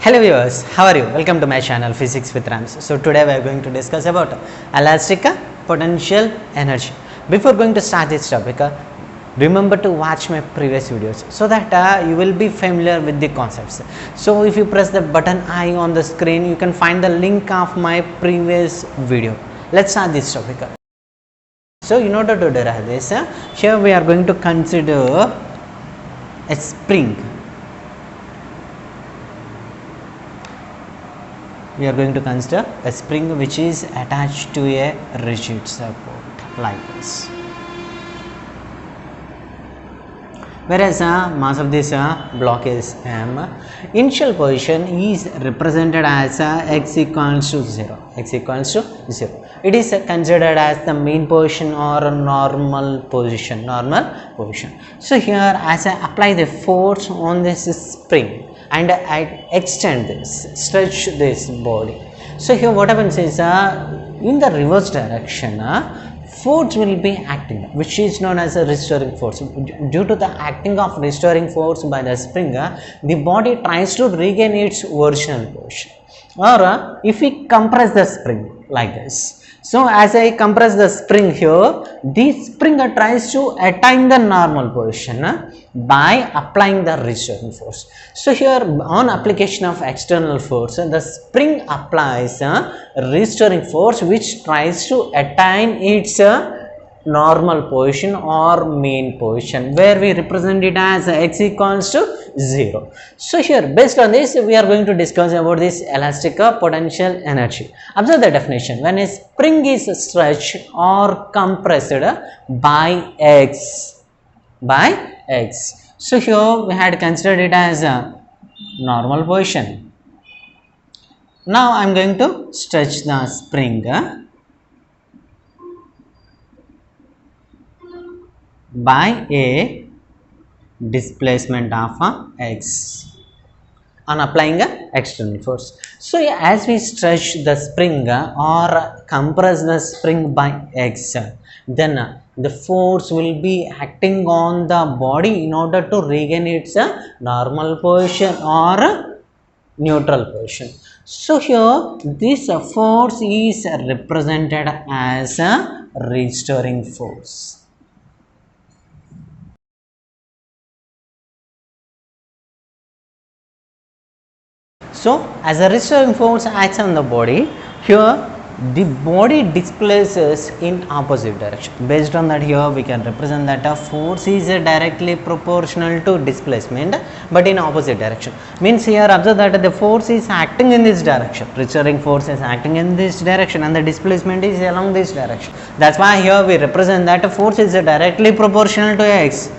Hello viewers, how are you? Welcome to my channel Physics with Rams. So today we are going to discuss about elastic potential energy. Before going to start this topic, remember to watch my previous videos so that you will be familiar with the concepts. So if you press the button I on the screen, you can find the link of my previous video. Let's start this topic. So in order to derive this, here we are going to consider a spring. We are going to consider a spring which is attached to a rigid support like this. Whereas mass of this block is m, initial position is represented as x equals to 0. X equals to 0. It is considered as the mean position or a normal position. So here, as I apply the force on this spring and I extend this, stretch this body. So here what happens is in the reverse direction, force will be acting, which is known as a restoring force. Due to the acting of restoring force by the spring, the body tries to regain its original position. Or if we compress the spring like this. So as I compress the spring here, the spring tries to attain the normal position by applying the restoring force. So here on application of external force, the spring applies restoring force which tries to attain its normal position or mean position, where we represent it as x equals to 0. So here based on this we are going to discuss about this elastic potential energy. Observe the definition: when a spring is stretched or compressed by x. So here we had considered it as a normal position. Now I am going to stretch the spring by a displacement of x on applying external force. So as we stretch the spring or compress the spring by x, then the force will be acting on the body in order to regain its normal position or neutral position. So here this force is represented as a restoring force. So as a restoring force acts on the body, here the body displaces in opposite direction. Based on that, here we can represent that a force is directly proportional to displacement but in opposite direction. Means here observe that the force is acting in this direction, restoring force is acting in this direction and the displacement is along this direction. That's why here we represent that a force is directly proportional to x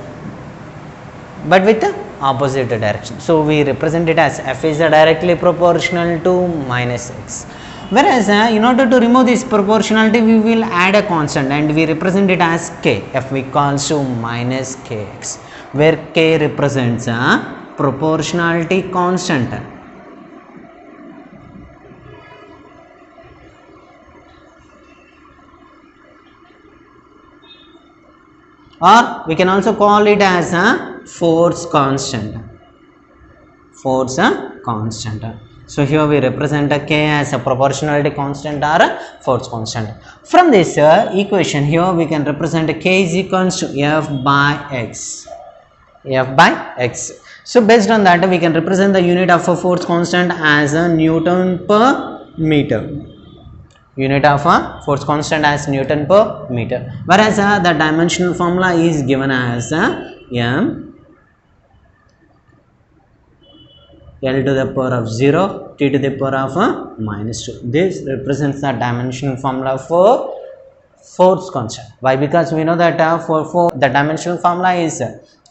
but with opposite direction. So we represent it as f is directly proportional to minus x. Whereas in order to remove this proportionality, we will add a constant and we represent it as k. F equals to minus kx, where k represents a proportionality constant. Or we can also call it as a force constant. So here we represent a k as a proportionality constant or a force constant. From this equation here we can represent k is equals to f by x. So based on that we can represent the unit of a force constant as a Newton per meter. Unit of a force constant as Newton per meter. Whereas the dimensional formula is given as m L to the power of 0, T to the power of minus 2. This represents the dimensional formula for force constant. Why? Because we know that for the dimensional formula is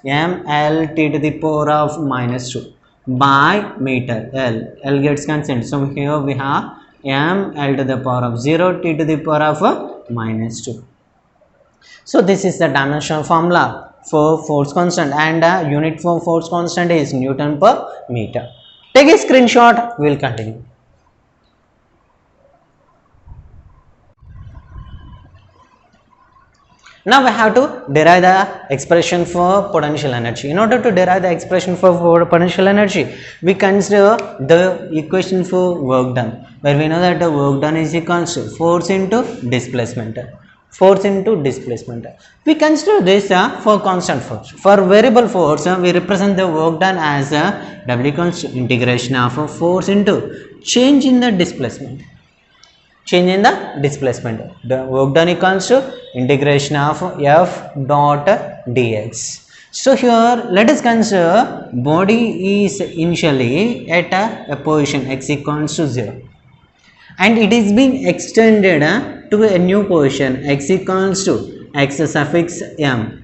m L T to the power of minus 2 by meter. L gets cancelled. So here we have m L to the power of 0, T to the power of minus 2. So this is the dimensional formula for force constant, and unit for force constant is Newton per meter. Take a screenshot, we will continue. Now we have to derive the expression for potential energy. In order to derive the expression for potential energy, we consider the equation for work done, where we know that the work done is equal to force into displacement. Force into displacement. We consider this for constant force. For variable force, we represent the work done as W equals to integration of force into change in the displacement. Change in the displacement. The work done equals to integration of F dot dx. So here let us consider body is initially at a position x equals to 0, and it is being extended to a new position x equals to x suffix m.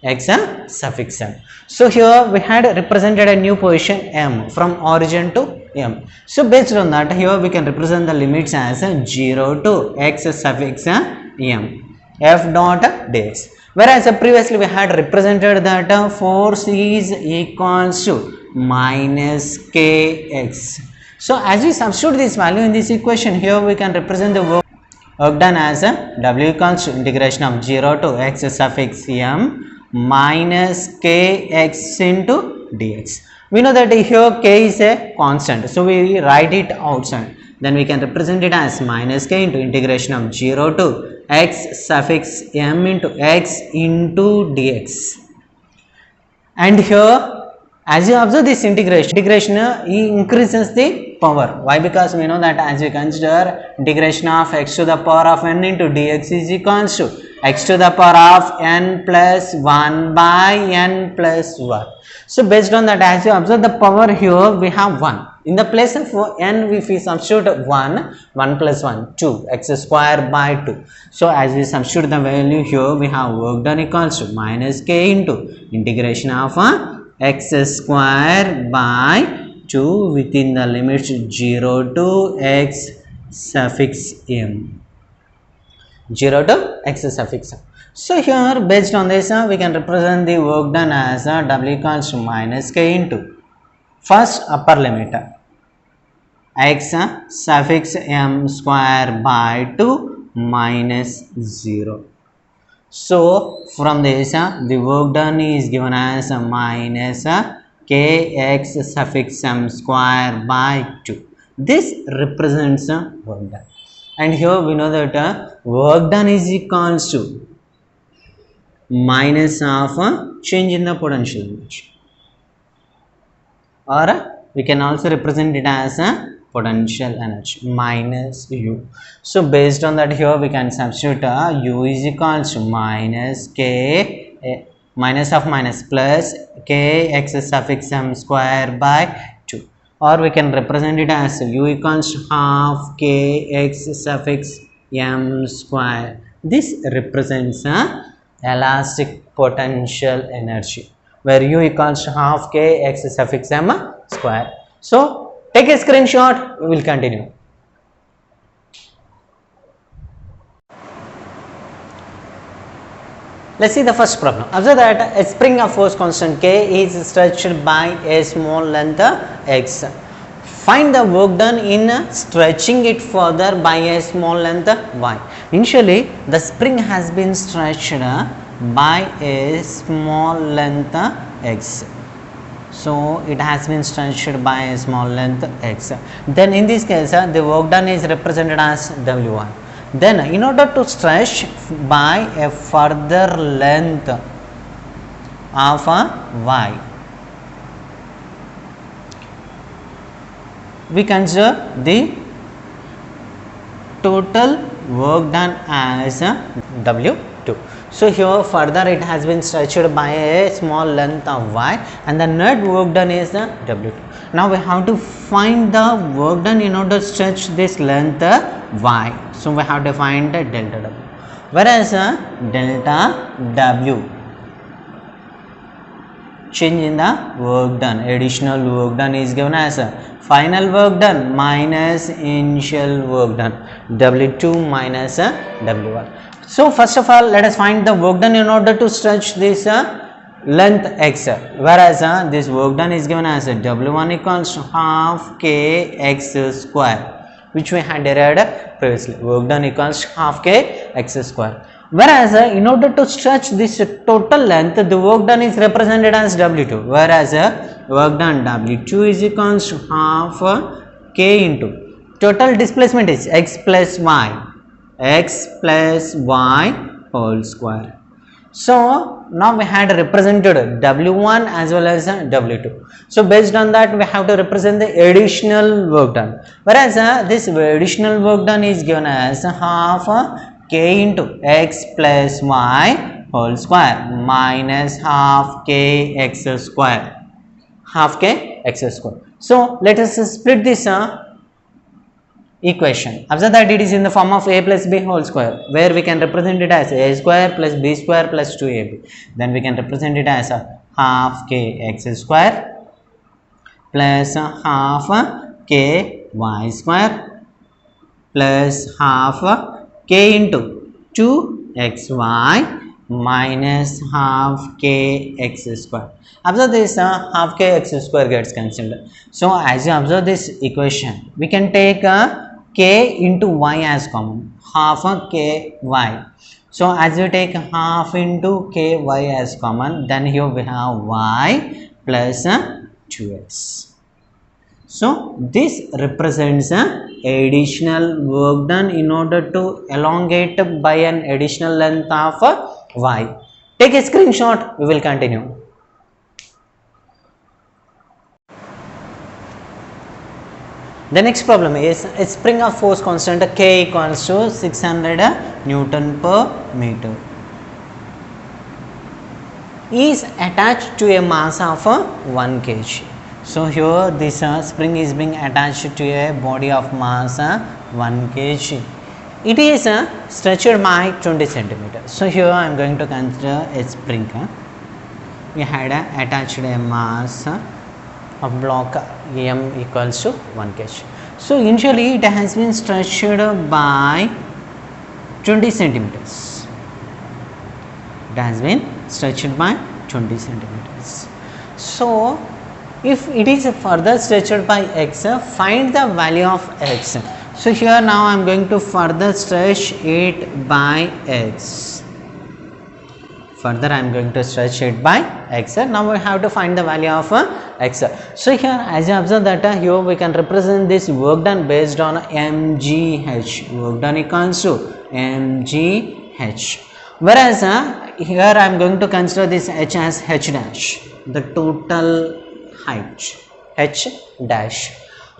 X suffix m. So here we had represented a new position m from origin to m. So based on that, here we can represent the limits as 0 to x suffix m f dot dx. Whereas previously we had represented that force is equals to minus kx. So as we substitute this value in this equation, here we can represent the work done as W equals to integration of 0 to x suffix m minus kx into dx. We know that here k is a constant, so we write it outside. Then we can represent it as minus k into integration of 0 to x suffix m into x into dx. And here, as you observe this integration increases the power. Why? Because we know that as we consider integration of x to the power of n into dx is equals to x to the power of n plus 1 by n plus 1. So based on that, as you observe the power here, we have 1. In the place of n, if we substitute 1 plus 1, 2, x square by 2. So as we substitute the value here, we have work done equals to minus k into integration of x square by 2 within the limits 0 to x suffix m. 0 to x suffix m. So here based on this, we can represent the work done as W equals to minus k into first upper limit x suffix m square by 2 minus 0. So from this, the work done is given as minus kx suffix m square by 2. This represents work done. And here we know that work done is equals to minus of change in the potential energy, or we can also represent it as potential energy minus u. So based on that, here we can substitute u is equals to minus k minus of minus plus k x suffix m square by 2, or we can represent it as u equals to half k x suffix m square. This represents elastic potential energy, where u equals to half k x suffix m square. So take a screenshot, we will continue. Let's see the first problem. Observe that a spring of force constant k is stretched by a small length x. Find the work done in stretching it further by a small length y. Initially, the spring has been stretched by a small length x. So it has been stretched by a small length x. Then in this case, the work done is represented as W1. Then in order to stretch by a further length of y, we consider the total work done as W2. So here further it has been stretched by a small length of y, and the net work done is W2. Now we have to find the work done in order to stretch this length y. So we have to find delta W. Whereas delta W, change in the work done, additional work done is given as final work done minus initial work done, W2 minus W1. So first of all, let us find the work done in order to stretch this length x, whereas this work done is given as W1 equals to half k x square, which we had derived previously. Work done equals to half k x square. Whereas in order to stretch this total length, the work done is represented as W2. Whereas work done W2 is equals to half K into total displacement is x plus y whole square. So now we had represented W1 as well as W2. So based on that, we have to represent the additional work done. Whereas this additional work done is given as half K into x plus y whole square minus half k x square. Half k x square. So let us split this equation. Observe that it is in the form of a plus b whole square, where we can represent it as a square plus b square plus 2ab. Then we can represent it as half k x square plus half k y square plus half k into 2xy minus half k x square. Observe this half k x square gets cancelled. So as you observe this equation, we can take k into y as common, half k y. So as we take half into k y as common, then here we have y plus 2x. So this represents additional work done in order to elongate by an additional length of y. Take a screenshot, we will continue. The next problem is a spring of force constant K equals to 600 Newton per meter is attached to a mass of 1 kg. So here this spring is being attached to a body of mass 1 kg. It is stretched by 20 centimeters. So here I am going to consider a spring. We had attached a mass of block M equals to 1 kg. So initially it has been stretched by 20 centimeters. It has been stretched by 20 centimeters. So if it is further stretched by x, find the value of x. So here now I am going to further stretch it by x. Further I am going to stretch it by x. Now we have to find the value of x. So here as you observe that here we can represent this work done based on mgh. Work done equals to mgh. Whereas here I am going to consider this h as h dash, the total height, h dash.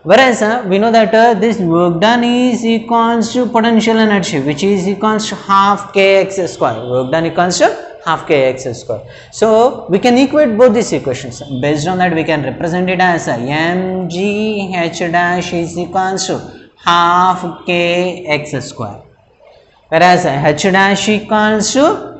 Whereas we know that this work done is equals to potential energy, which is equals to half kx square. Work done equals to half kx square. So we can equate both these equations. Based on that, we can represent it as mg h dash is equals to half kx square, whereas h dash equals to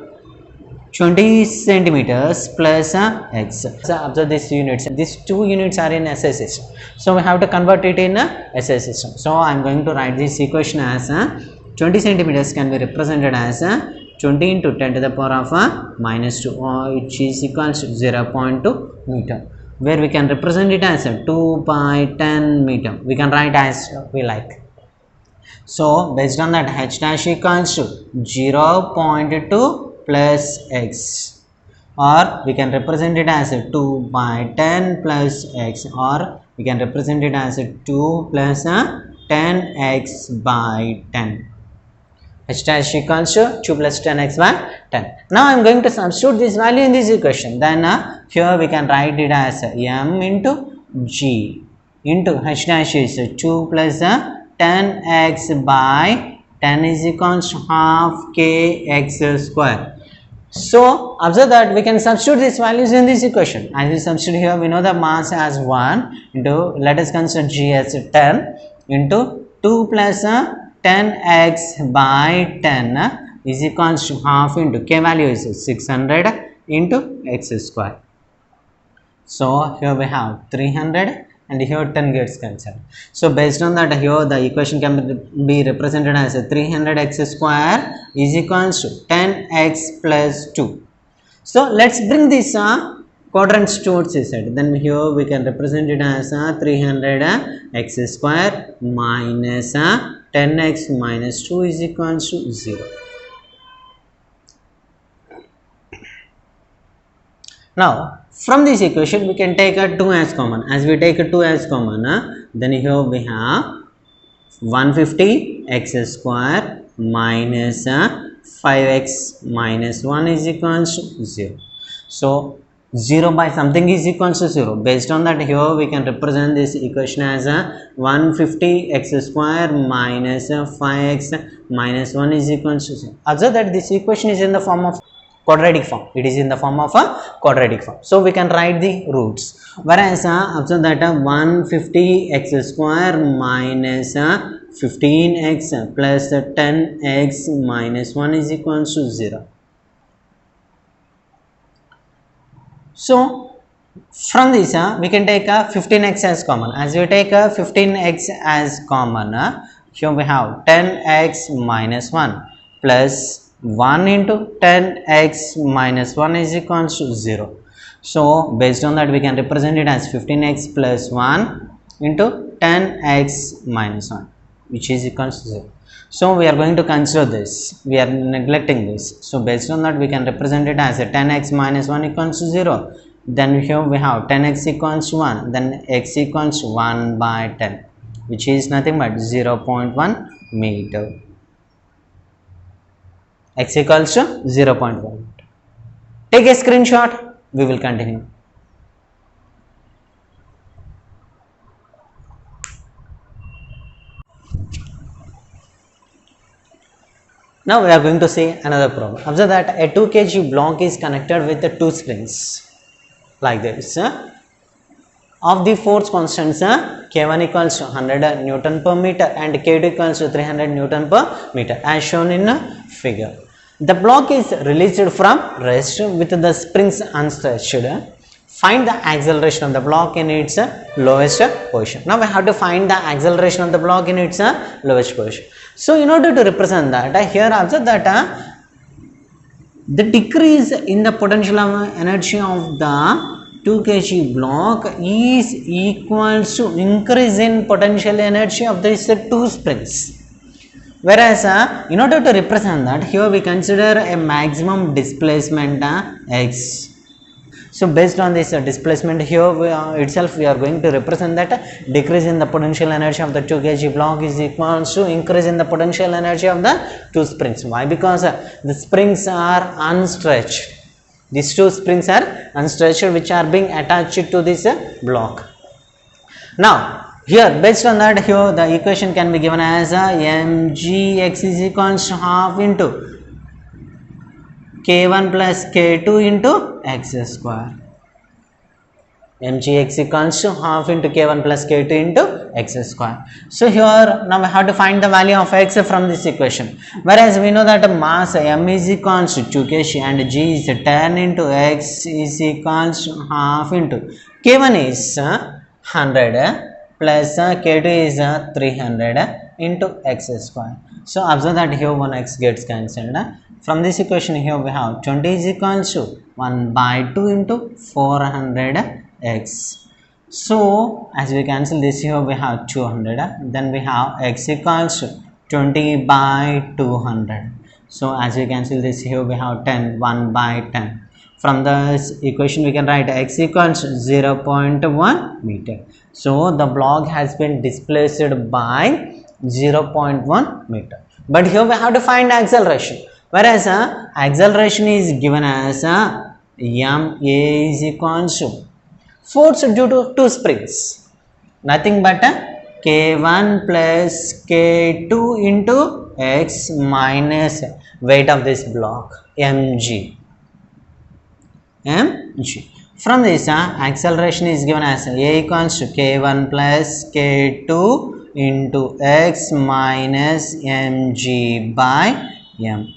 20 centimeters plus x. So observe these units. These two units are in SI system. So we have to convert it in SI system. So I am going to write this equation as 20 centimeters can be represented as 20 into 10 to the power of minus 2, which is equals to 0.2 meter, where we can represent it as 2 by 10 meter. We can write as we like. So based on that, h dash equals to 0.2 plus x, or we can represent it as 2 by 10 plus x, or we can represent it as 2 plus 10x by 10. H dash equals to 2 plus 10x by 10. Now I am going to substitute this value in this equation. Then here we can write it as m into g into h dash is 2 plus 10x by 10 is equals to half kx square. So observe that we can substitute these values in this equation. As we substitute here, we know the mass as 1 into, let us consider g as 10 into 2 plus 10x by 10 is equals to half into k value is 600 into x square. So here we have 300 and here 10 gets cancelled. So based on that, here the equation can be represented as 300x square is equals to 10x plus 2. So let's bring this quadrants towards this side. Then here we can represent it as 300x square minus 10x minus 2 is equals to 0. Now from this equation we can take a 2 as common. As we take a 2 as common, then here we have 150 x square minus 5x minus 1 is equals to 0. So 0 by something is equals to 0. Based on that, here we can represent this equation as 150 x square minus 5x minus 1 is equals to 0. Observe that this equation is in the form of quadratic form. It is in the form of a quadratic form. So we can write the roots. Whereas observe that 150 x square minus 15x plus 10x minus 1 is equals to 0. So from this we can take a 15x as common. As we take a 15x as common, here we have 10x minus 1 plus 1 into 10x minus 1 is equals to 0. So based on that we can represent it as 15x plus 1 into 10x minus 1, which is equals to 0. So we are going to consider this, we are neglecting this. So based on that we can represent it as a 10x minus 1 equals to 0. Then here we have 10x equals to 1, then x equals to 1 by 10, which is nothing but 0.1 meter. X equals to 0.1. Take a screenshot, we will continue. Now we are going to see another problem. Observe that a 2 kg block is connected with the 2 springs like this. Of the force constants, K1 equals to 100 Newton per meter and K2 equals to 300 Newton per meter as shown in a figure. The block is released from rest with the springs unstretched. Find the acceleration of the block in its lowest position. Now we have to find the acceleration of the block in its lowest position. So in order to represent that, here observe that the decrease in the potential energy of the 2 kg block is equals to increase in potential energy of these 2 springs. Whereas in order to represent that, here we consider a maximum displacement x. So based on this displacement here itself we are going to represent that decrease in the potential energy of the 2 kg block is equals to increase in the potential energy of the 2 springs. Why? Because the springs are unstretched. These 2 springs are unstretched which are being attached to this block. Now here based on that, here the equation can be given as mgx is equals to half into K1 plus K2 into x square. mgx equals to half into K1 plus K2 into x square. So here now we have to find the value of x from this equation. Whereas we know that mass m is equals to 2 kg and g is 10 into x is equals to half into K1 is 100 plus K2 is 300 into x square. So observe that here one x gets cancelled. From this equation here we have 20 is equals to 1 by 2 into 400 x. So as we cancel this here we have 200, then we have x equals to 20 by 200. So as we cancel this here we have 10, 1 by 10. From this equation we can write x equals 0.1 meter. So the block has been displaced by 0.1 meter. But here we have to find acceleration. Whereas acceleration is given as ma is equals to force due to 2 springs, nothing but K1 plus K2 into x minus weight of this block mg. From this acceleration is given as a equals to K1 plus K2 into x minus mg by m.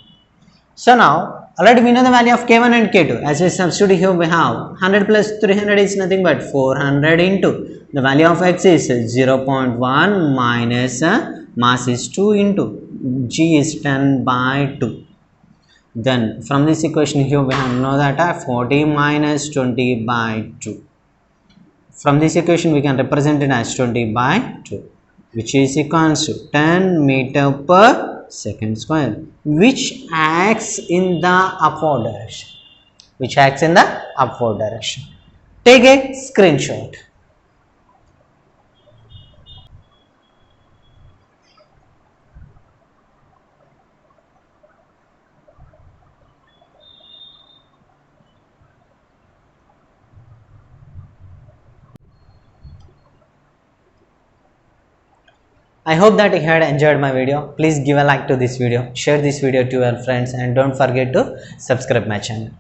So now already we know the value of K1 and K2. As we substitute here we have 100 plus 300 is nothing but 400 into the value of x is 0.1 minus mass is 2 into g is 10 by 2. Then from this equation here we have know that 40 minus 20 by 2. From this equation we can represent it as 20 by 2, which is equals to 10 meter per second square, which acts in the upward direction. Which acts in the upward direction. Take a screenshot. I hope that you had enjoyed my video. Please give a like to this video, share this video to your friends, and don't forget to subscribe my channel.